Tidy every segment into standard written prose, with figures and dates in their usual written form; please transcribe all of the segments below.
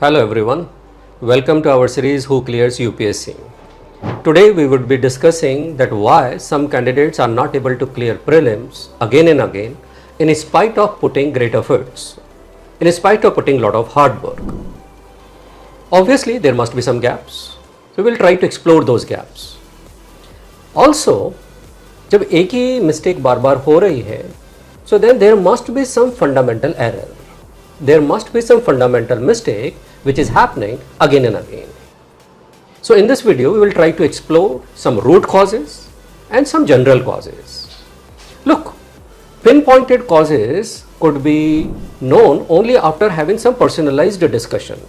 Hello everyone, welcome to our series Who Clears UPSC. Today we would be discussing that why some candidates are not able to clear prelims again and again in spite of putting great efforts, in spite of putting a lot of hard work. Obviously there must be some gaps, so we will try to explore those gaps. Also, जब एक ही mistake बार बार हो रही है, so then there must be some fundamental error. There must be some fundamental mistake which is happening again and again. So in this video we will try to explore some root causes and some general causes. Look, pinpointed causes could be known only after having some personalized discussion,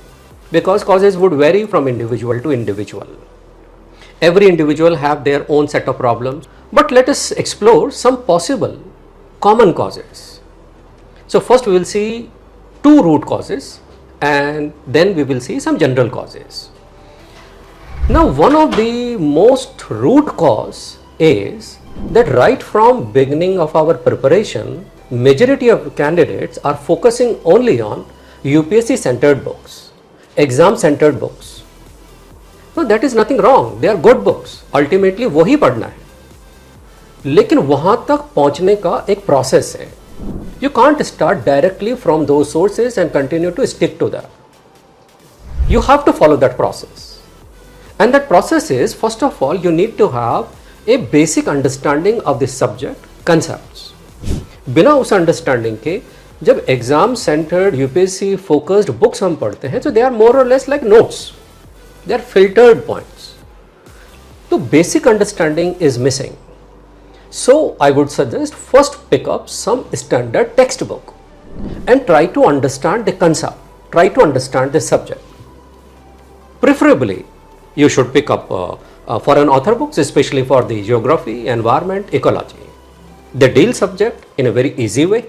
because causes would vary from individual to individual. Every individual have their own set of problems, but let us explore some possible common causes. So first we will see two root causes and then we will see some general causes. Now one of the most root cause is that right from beginning of our preparation, majority of candidates are focusing only on UPSC centered books, exam centered books. No, that is nothing wrong, they are good books, ultimately वही पढ़ना है, लेकिन वहाँ तक पहुँचने का एक process है. You can't start directly from those sources and continue to stick to that. You have to follow that process. And that process is, first of all, you need to have a basic understanding of the subject concepts. बिना उस understanding के जब exam centered UPSC focused books हम पढ़ते हैं, so they are more or less like notes. They are filtered points. So basic understanding is missing. So I would suggest first pick up some standard textbook and try to understand the concept, try to understand the subject. Preferably you should pick up foreign author books, especially for the geography, environment, ecology. They deal subject in a very easy way,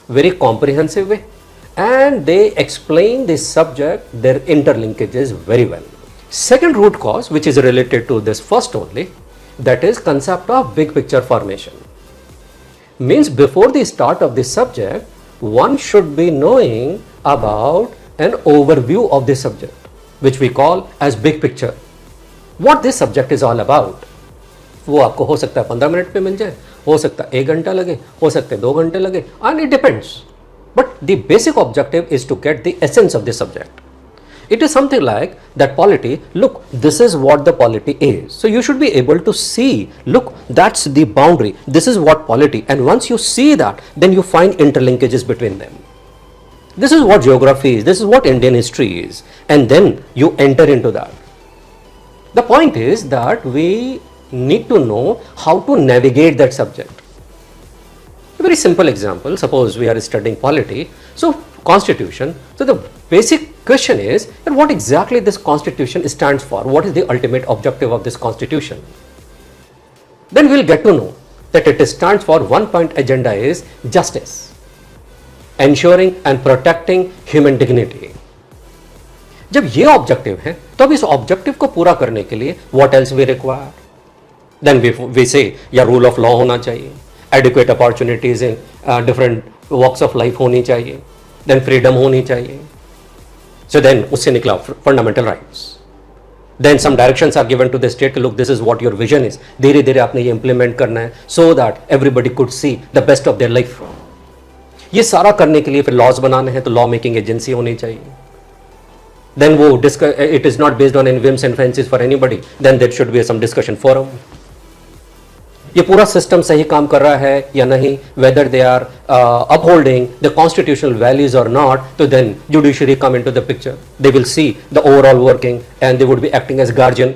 very comprehensive way, and they explain the subject, their interlinkages very well. Second root cause, which is related to this first only, that is concept of big picture formation. Means before the start of this subject, one should be knowing about an overview of the subject, which we call as big picture. What this subject is all about. वो आपको हो सकता है 15 minute पे मिल जाए, हो सकता है 1 घंटा लगे, हो सकता है 2 घंटे लगे, and it depends. But the basic objective is to get the essence of the subject. It is something like that polity, look, this is what the polity is. So you should be able to see, look, that's the boundary, this is what polity, and once you see that, then you find interlinkages between them. This is what geography is, this is what Indian history is, and then you enter into that. The point is that we need to know how to navigate that subject. A very simple example, suppose we are studying polity, so constitution, so the basic question is that what exactly this constitution stands for, what is the ultimate objective of this constitution. Then we will get to know that it stands for one point agenda is justice, ensuring and protecting human dignity. जब ये objective है तब इस objective को पूरा करने के लिए what else we require, then we say या rule of law होना चाहिए, adequate opportunities in different walks of life होनी चाहिए, then freedom होनी चाहिए. So then उससे निकला fundamental rights. Then some directions are given to the state, look, this is what your vision is. धीरे धीरे आपने ये implement करना है so that everybody could see the best of their life. ये सारा करने के लिए फिर laws बनाने हैं तो law making agency होनी चाहिए. Then वो it is not based on any whims and fancies for anybody. Then there should be some discussion forum. ये पूरा सिस्टम सही काम कर रहा है या नहीं, whether they are upholding the constitutional values or not, तो then judiciary come into the picture. They will see the overall working and they would be acting as guardian.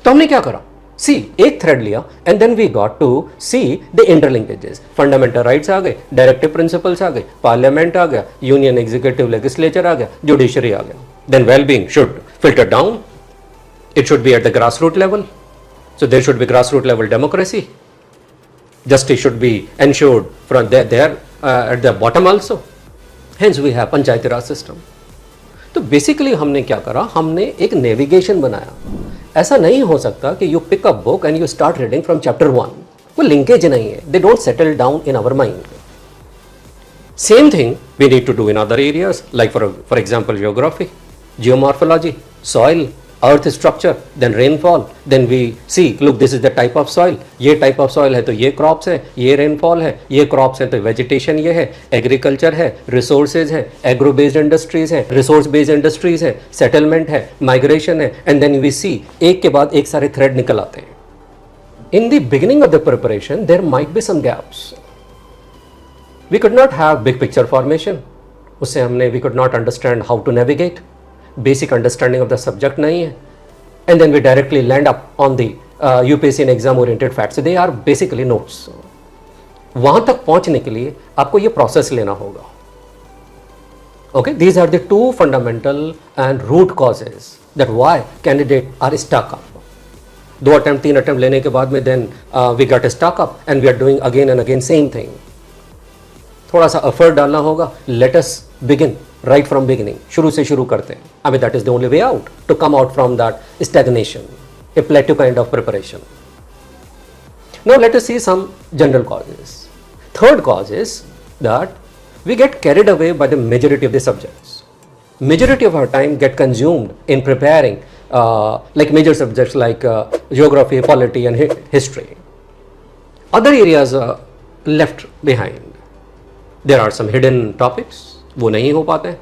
तो हमने क्या करा? See, एक थ्रेड लिया and then we got to see the interlinkages. Fundamental rights आ गए, directive principles आ गए, parliament आ गया, union executive legislature आ गया, judiciary आ गया. Then well-being should filter down. It should be at the grassroots level. So there should be grassroots level democracy. Justice should be ensured from there at the bottom also. Hence we have Panchayati Raj system. तो basically हमने क्या करा, हमने एक navigation बनाया. ऐसा नहीं हो सकता कि you pick up book and you start reading from chapter 1. वो लिंकेज नहीं है, they don't settle down in our mind. Same thing we need to do in other areas, like for example, geography, geomorphology, soil, earth structure, then rainfall. Then we see, look, this is the type of soil. ये type of soil है तो ये crops है, ये rainfall है, ये crops है तो vegetation ये है, agriculture है, resources है, agro based industries है, resource based industries है, settlement है, migration है, and then we see एक के बाद एक सारे thread निकल आते हैं. In the beginning of the preparation, there might be some gaps. We could not have big picture formation. उससे हमने we could not understand how to navigate. Basic understanding of the subject नहीं है. And then we directly land up on the UPSC and exam oriented facts. They are basically notes. वहाँ तक पहुँचने के लिए आपको ये process लेना होगा. Okay, these are the two fundamental and root causes that why candidates are stuck up. 2 attempt 3 attempt लेने के बाद में then we got stuck up and we are doing again and again same thing. थोड़ा सा effort डालना होगा. Let us begin right from beginning. शुरू से शुरू करते हैं. I mean that is the only way out to come out from that stagnation, a plateau kind of preparation. Now let us see some general causes. Third cause is that we get carried away by the majority of the subjects. Majority of our time get consumed in preparing like major subjects like geography, polity and history. Other areas are left behind. There are some hidden topics, वो नहीं हो पाते हैं.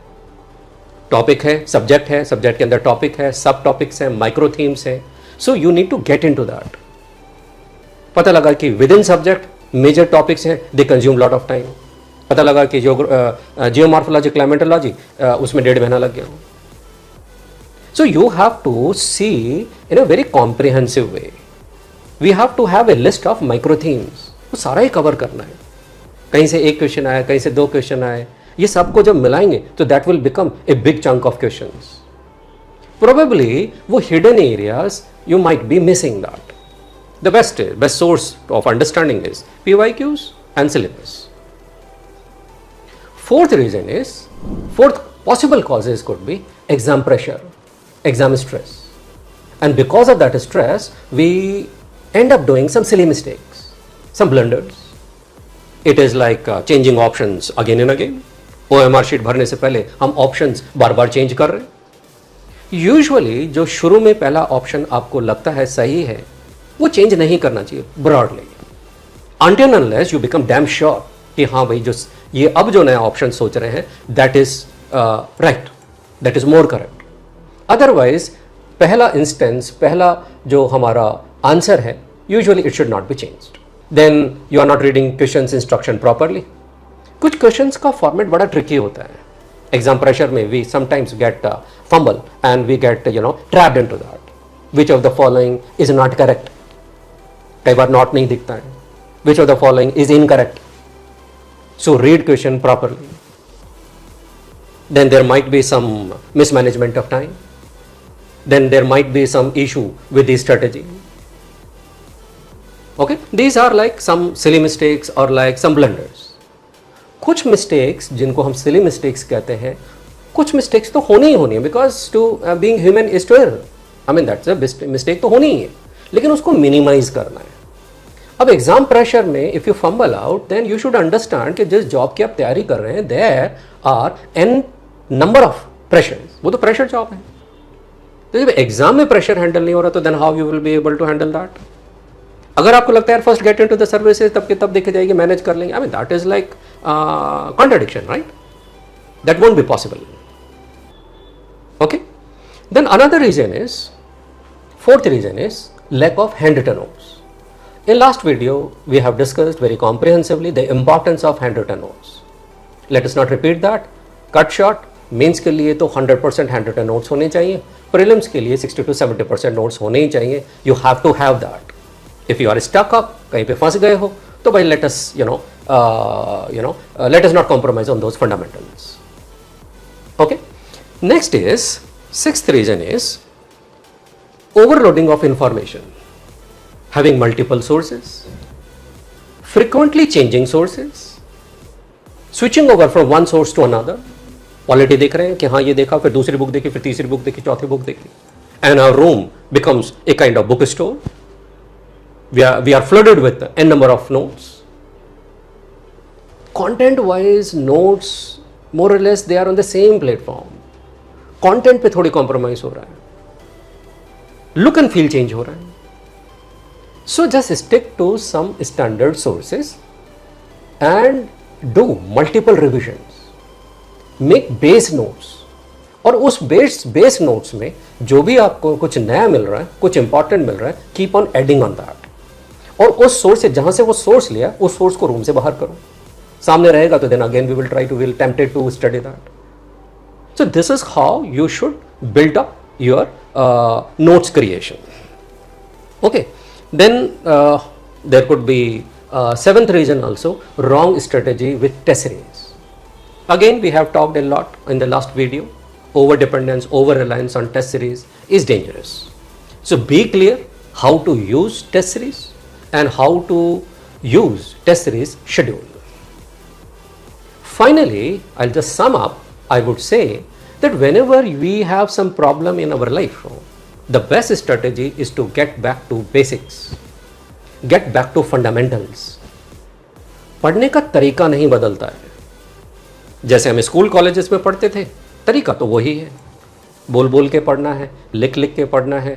Topic है, subject के अंदर topic है, सब टॉपिक्स हैं, माइक्रो थीम्स हैं. So you need to get into that. पता लगा कि within subject major topics हैं, they consume lot of time. पता लगा कि जियोमॉर्फोलॉजी, क्लाइमेटोलॉजी, उसमें 1.5 महीना लग गया. So you have to see in a very comprehensive way. We have to have a list of micro themes. वो सारा ही कवर करना है. कहीं से एक क्वेश्चन आया, कहीं से 2 क्वेश्चन आए, ये सबको जब मिलाएंगे तो that will become a big chunk of questions. Probably वो hidden areas you might be missing that. The best source of understanding is PYQs and syllabus. Fourth possible causes could be exam pressure, exam stress, and because of that stress we end up doing some silly mistakes, some blunders. It is like changing options again and again. OMR sheet भरने से पहले हम options बार बार change कर रहे हैं. Usually जो शुरू में पहला ऑप्शन आपको लगता है सही है, वो चेंज नहीं करना चाहिए broadly, until unless you become damn sure कि हाँ भाई जो ये अब जो नया ऑप्शन सोच रहे हैं that is right, that is more correct. Otherwise पहला इंस्टेंस, पहला जो हमारा आंसर है, usually it should not be changed. Then you are not reading questions instruction properly. कुछ क्वेश्चंस का फॉर्मेट बड़ा ट्रिकी होता है. एग्जाम प्रेशर में we sometimes get fumble and we get trapped into that. Which of the following is not correct. कई बार not नहीं दिखता है. Which of the following is incorrect. So read question properly. Then there might be some mismanagement of time. Then there might be some issue with the strategy. Okay, these are like some silly mistakes or like some blunders. कुछ mistakes जिनको हम silly mistakes कहते हैं, कुछ mistakes तो होनी ही होनी है, because to being human is to err. I mean that's a mistake तो होनी ही है, लेकिन उसको minimize करना है. अब एग्जाम प्रेशर में if you fumble out then you should understand कि जिस जॉब की आप तैयारी कर रहे हैं there are n number of pressure. वो तो प्रेशर जॉब है. तो जब एग्जाम में प्रेशर हैंडल नहीं हो रहा तो then how you will be able to handle that. अगर आपको लगता है first get into the services तब के तब देखी जाएगी, मैनेज कर लेंगे, I mean that is like contradiction, right? That won't be possible. Okay, then another reason is, fourth reason is lack of handwritten notes. In last video we have discussed very comprehensively the importance of handwritten notes. Let us not repeat that. Cut short. Mains के लिए तो 100% handwritten notes होने चाहिए. Prelims के लिए 60 to 70% notes होने ही चाहिए. You have to have that. If you are stuck up, कहीं पे फंस गए हो, तो भाई let us let us not compromise on those fundamentals. Okay. Next is, sixth reason is overloading of information. Having multiple sources, frequently changing sources, switching over from one source to another. Polity देख रहे हैं कि हाँ ये देखा, फिर दूसरी book देखी, फिर तीसरी बुक देखी, चौथी बुक देखी. And our room becomes a kind of bookstore. We are flooded with n number of notes. content wise notes more or less they are on the same platform. Content पे थोड़ी compromise हो रहा है, look and feel change हो रहा है. So just stick to some standard sources and do multiple revisions, make base notes. और उस बेस नोट्स में जो भी आपको कुछ नया मिल रहा है, कुछ इंपॉर्टेंट मिल रहा है, keep on adding on that. और उस सोर्स से जहां से वो सोर्स लिया उस सोर्स को रूम से बाहर करो. सामने रहेगा तो then again we will tempted to study that. So this is how you should build up your notes creation. Okay, then there could be seventh reason also, wrong strategy with test series. Again we have talked a lot in the last video. Over dependence, over reliance on test series is dangerous. So be clear how to use test series and how to use test series schedule. Finally, I'll just sum up. I would say that whenever we have some problem in our life, the best strategy is to get back to basics, get back to fundamentals. पढ़ने का तरीका नहीं बदलता है. जैसे हम school colleges में पढ़ते थे, तरीका तो वही है. बोल बोल के पढ़ना है, लिख लिख के पढ़ना है,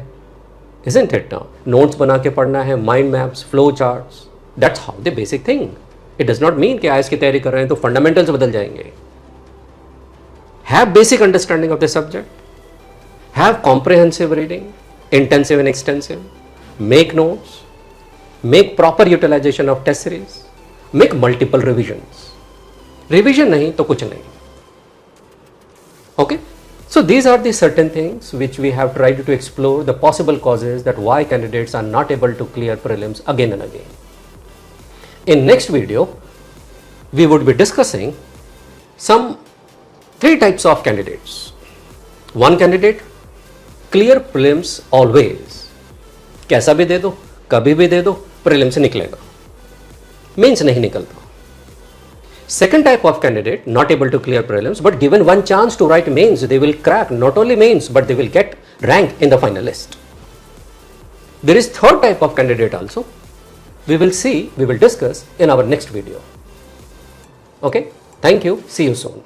isn't it now? नोट्स बना के पढ़ना है, mind maps, flow charts. That's how the basic thing. It does not mean कि आईएएस की तैयारी कर रहे हैं तो फंडामेंटल्स बदल जाएंगे. Have basic understanding of the subject, have comprehensive reading, intensive and extensive, make notes, make proper utilization of test series, make multiple revisions. Revision नहीं तो कुछ नहीं. Okay, so these are the certain things which we have tried to explore the possible causes that why candidates are not able to clear prelims again and again. In next video, we would be discussing some 3 types of candidates. One candidate, clear prelims always. कैसा भी दे दो, कभी भी दे दो, prelims से निकलेगा. Means नहीं निकलता. Second type of candidate, not able to clear prelims, but given one chance to write mains, they will crack not only mains, but they will get rank in the final list. There is third type of candidate also. We will discuss in our next video. Okay, thank you. See you soon.